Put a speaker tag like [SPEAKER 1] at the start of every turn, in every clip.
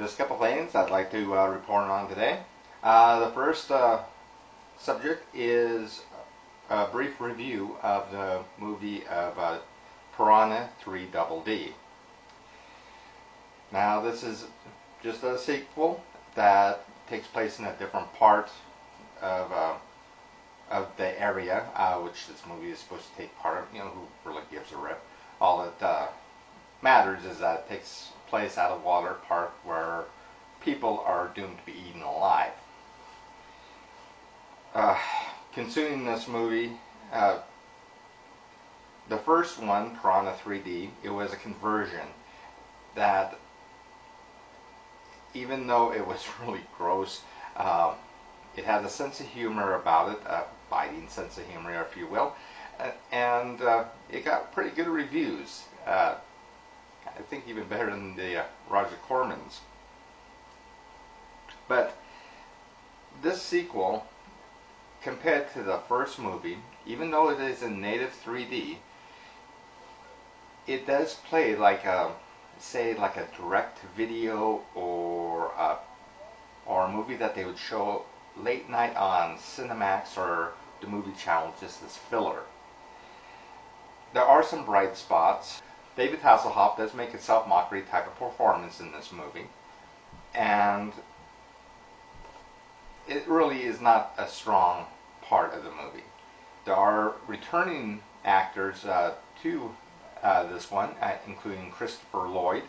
[SPEAKER 1] Just a couple things I'd like to report on today. The first subject is a brief review of the movie of Piranha 3D. Now this is just a sequel that takes place in a different part of the area which this movie is supposed to take part of. You know, who really gives a rip? All that matters is that it takes place at a water park where people are doomed to be eaten alive. Consuming this movie, the first one, Piranha 3D, it was a conversion that, even though it was really gross, it had a sense of humor about it, a biting sense of humor, if you will, and it got pretty good reviews. I think even better than the Roger Corman's. But this sequel, compared to the first movie, even though it is in native 3D, it does play like a, say, like a direct video or a movie that they would show late night on Cinemax or the Movie Channel, just as filler. There are some bright spots. David Hasselhoff does make a self-mockery type of performance in this movie, and it really is not a strong part of the movie. There are returning actors to this one, including Christopher Lloyd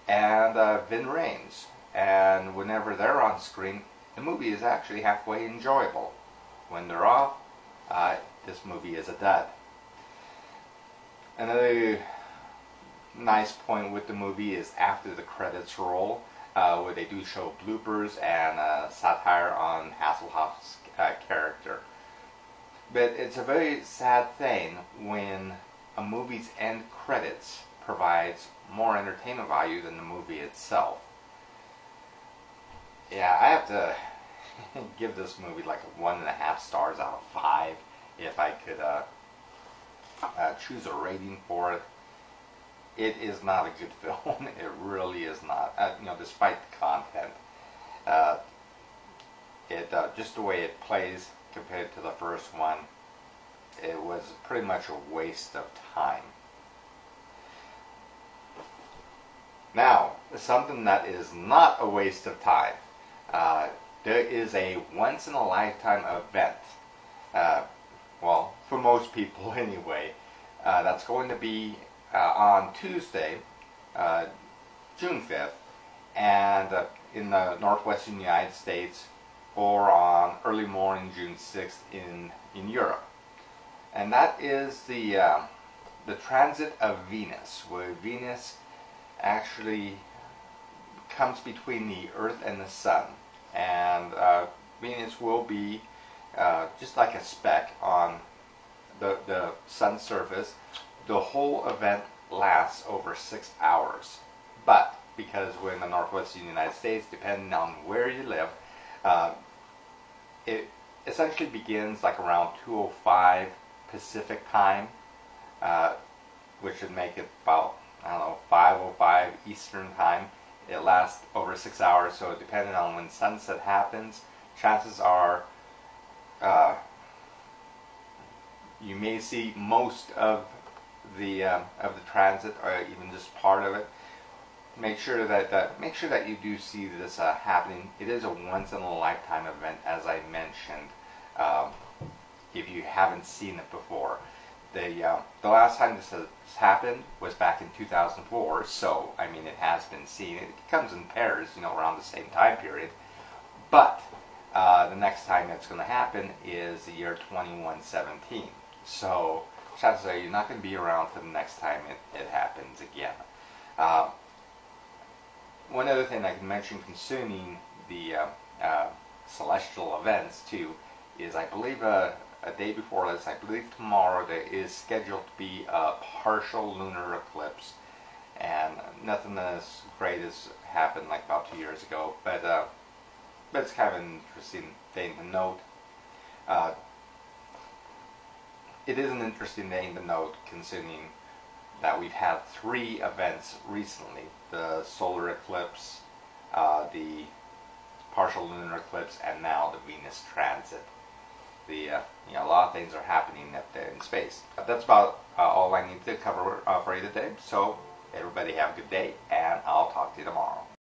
[SPEAKER 1] and Vin Rames, and whenever they're on screen, the movie is actually halfway enjoyable. When they're off, this movie is a dud. Another nice point with the movie is after the credits roll, where they do show bloopers and satire on Hasselhoff's character. But it's a very sad thing when a movie's end credits provides more entertainment value than the movie itself. Yeah, I have to give this movie like 1.5 stars out of 5 if I could choose a rating for it. It is not a good film. It really is not. You know, despite the content, just the way it plays compared to the first one, it was pretty much a waste of time. Now, something that is not a waste of time. There is a once-in-a-lifetime event. Well, for most people anyway. That's going to be on Tuesday, June 5th, and in the northwestern United States, or on early morning June 6th in Europe. And that is the transit of Venus, where Venus actually comes between the Earth and the Sun. And Venus will be just like a speck on the Sun's surface. The whole event lasts over 6 hours. But because we're in the northwestern United States, depending on where you live, it essentially begins like around 2:05 Pacific time, which would make it about, I don't know, 5:05 Eastern time. It lasts over 6 hours, so depending on when sunset happens, chances are you may see most of the transit, or even just part of it. Make sure that you do see this happening. It is a once-in-a-lifetime event, as I mentioned. If you haven't seen it before, the last time this has happened was back in 2004. So I mean, it has been seen. It comes in pairs, you know, around the same time period. But the next time it's going to happen is the year 2117. So chances are you're not going to be around for the next time it happens again. One other thing I can mention concerning the celestial events too is, I believe a day before this, I believe tomorrow, there is scheduled to be a partial lunar eclipse, and nothing as great as happened like about 2 years ago, but it's kind of an interesting thing to note. It is an interesting thing to note, considering that we've had 3 events recently: the solar eclipse, the partial lunar eclipse, and now the Venus transit. A lot of things are happening in space. That's about all I need to cover for you today. So everybody have a good day, and I'll talk to you tomorrow.